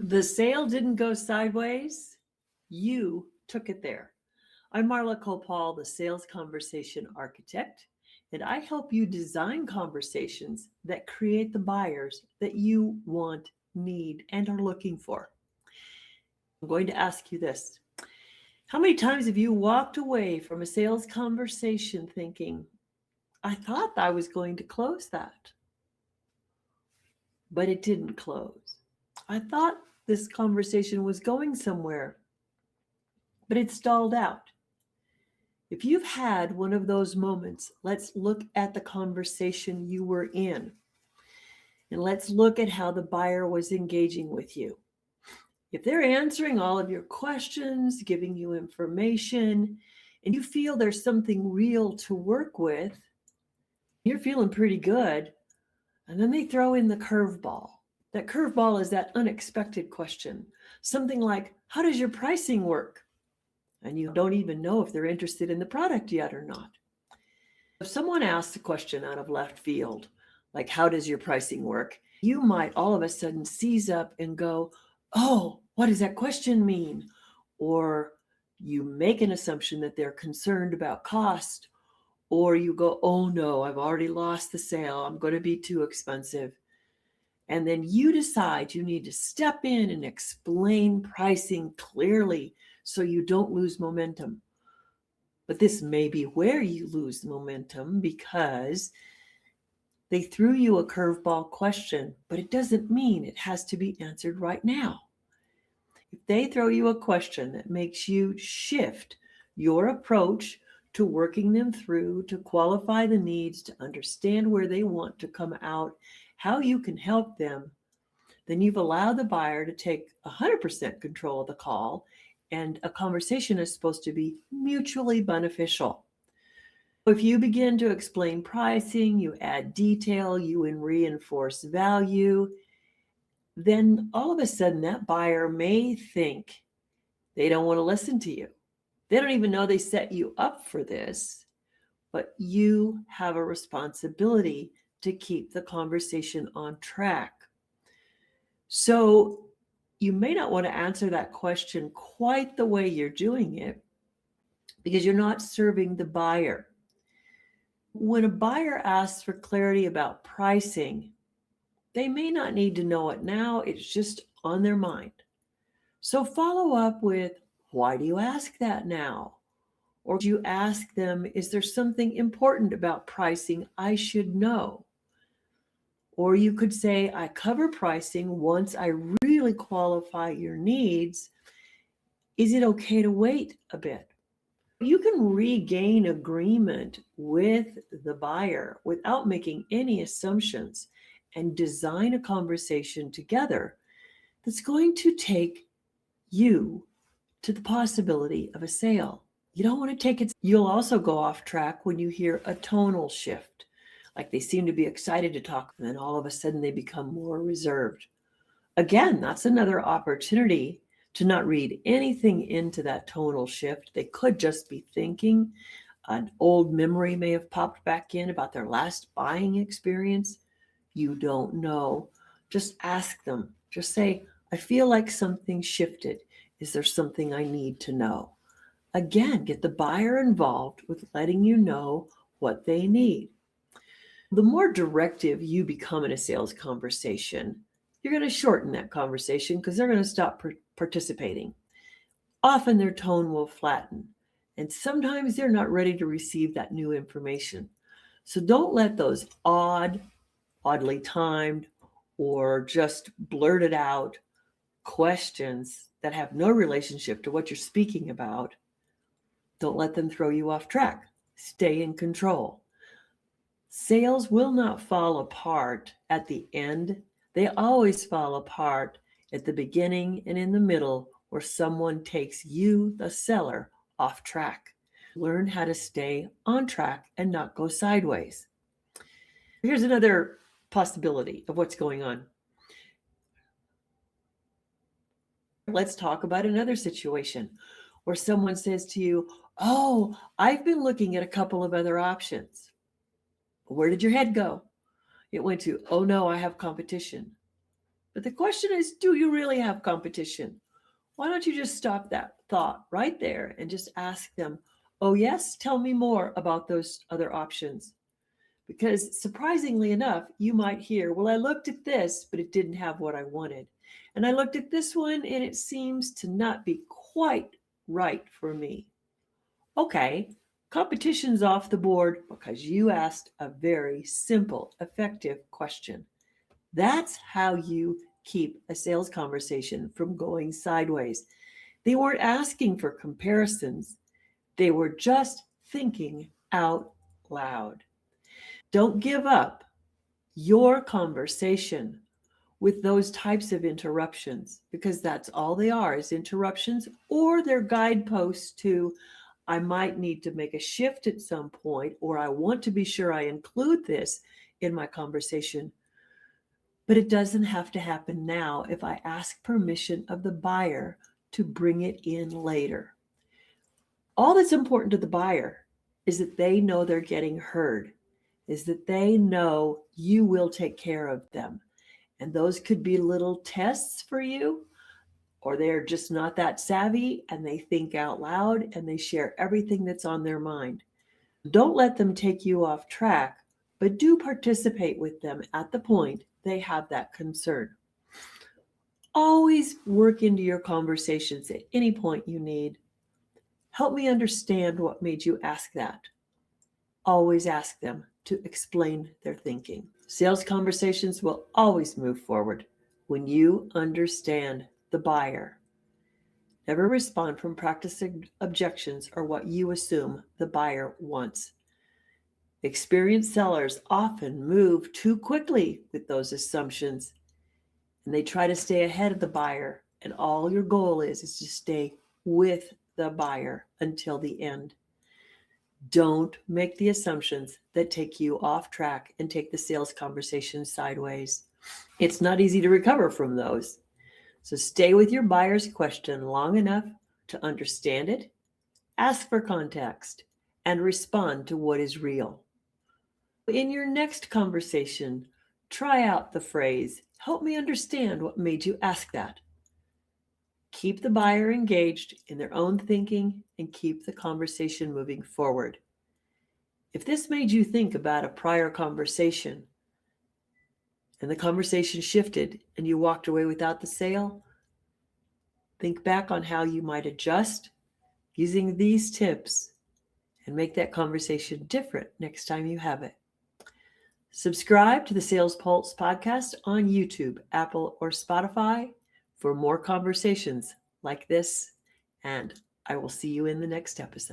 The sale didn't go sideways. You took it there. I'm Marla Koupal, the sales conversation architect, and I help you design conversations that create the buyers that you want, need, and are looking for. I'm going to ask you this. How many times have you walked away from a sales conversation thinking, I thought I was going to close that, but it didn't close? I thought this conversation was going somewhere, but it stalled out. If you've had one of those moments, let's look at the conversation you were in. And let's look at how the buyer was engaging with you. If they're answering all of your questions, giving you information, and you feel there's something real to work with, you're feeling pretty good. And then they throw in the curveball. That curveball is that unexpected question. Something like, how does your pricing work? And you don't even know if they're interested in the product yet or not. If someone asks a question out of left field, like, how does your pricing work? You might all of a sudden seize up and go, oh, what does that question mean? Or you make an assumption that they're concerned about cost, or you go, oh no, I've already lost the sale. I'm going to be too expensive. And then you decide you need to step in and explain pricing clearly so you don't lose momentum. But this may be where you lose momentum because they threw you a curveball question, but it doesn't mean it has to be answered right now. If they throw you a question that makes you shift your approach to working them through, to qualify the needs, to understand where they want to come out, how you can help them, then you've allowed the buyer to take 100% control of the call, and a conversation is supposed to be mutually beneficial. If you begin to explain pricing, you add detail, you reinforce value, then all of a sudden that buyer may think they don't want to listen to you. They don't even know they set you up for this, but you have a responsibility to keep the conversation on track. So you may not want to answer that question quite the way you're doing it because you're not serving the buyer. When a buyer asks for clarity about pricing, they may not need to know it now. It's just on their mind. So follow up with, why do you ask that now? Or do you ask them, is there something important about pricing I should know? Or you could say, I cover pricing once I really qualify your needs. Is it okay to wait a bit? You can regain agreement with the buyer without making any assumptions and design a conversation together that's going to take you to the possibility of a sale. You don't want to take it. You'll also go off track when you hear a tonal shift, like they seem to be excited to talk, and then all of a sudden they become more reserved. Again, that's another opportunity to not read anything into that tonal shift. They could just be thinking. An old memory may have popped back in about their last buying experience. You don't know. Just ask them. Just say, I feel like something shifted. Is there something I need to know? Again, get the buyer involved with letting you know what they need. The more directive you become in a sales conversation, you're going to shorten that conversation because they're going to stop participating. Often their tone will flatten, and sometimes they're not ready to receive that new information. So don't let those oddly timed, or just blurted out questions that have no relationship to what you're speaking about. Don't let them throw you off track. Stay in control. Sales will not fall apart at the end. They always fall apart at the beginning and in the middle, where someone takes you, the seller, off track. Learn how to stay on track and not go sideways. Here's another possibility of what's going on. Let's talk about another situation where someone says to you, oh, I've been looking at a couple of other options. Where did your head go? It went to, oh no, I have competition. But the question is, do you really have competition? Why don't you just stop that thought right there and just ask them, oh, yes, tell me more about those other options. Because surprisingly enough, you might hear, well, I looked at this, but it didn't have what I wanted. And I looked at this one, and it seems to not be quite right for me. Okay, competition's off the board because you asked a very simple, effective question. That's how you keep a sales conversation from going sideways. They weren't asking for comparisons, they were just thinking out loud. Don't give up your conversation with those types of interruptions because that's all they are is interruptions, or they're guideposts to I might need to make a shift at some point, or I want to be sure I include this in my conversation. But it doesn't have to happen now if I ask permission of the buyer to bring it in later. All that's important to the buyer is that they know they're getting heard, is that they know you will take care of them. And those could be little tests for you, or they're just not that savvy and they think out loud and they share everything that's on their mind. Don't let them take you off track, but do participate with them at the point they have that concern. Always work into your conversations at any point you need. Help me understand what made you ask that. Always ask them to explain their thinking. Sales conversations will always move forward when you understand the buyer. Never respond from practicing objections or what you assume the buyer wants. Experienced sellers often move too quickly with those assumptions, and they try to stay ahead of the buyer, and all your goal is to stay with the buyer until the end. Don't make the assumptions that take you off track and take the sales conversation sideways. It's not easy to recover from those. So stay with your buyer's question long enough to understand it, ask for context, and respond to what is real. In your next conversation, try out the phrase, help me understand what made you ask that. Keep the buyer engaged in their own thinking and keep the conversation moving forward. If this made you think about a prior conversation and the conversation shifted and you walked away without the sale, think back on how you might adjust using these tips and make that conversation different next time you have it. Subscribe to the Sales Pulse podcast on YouTube, Apple, or Spotify for more conversations like this, and I will see you in the next episode.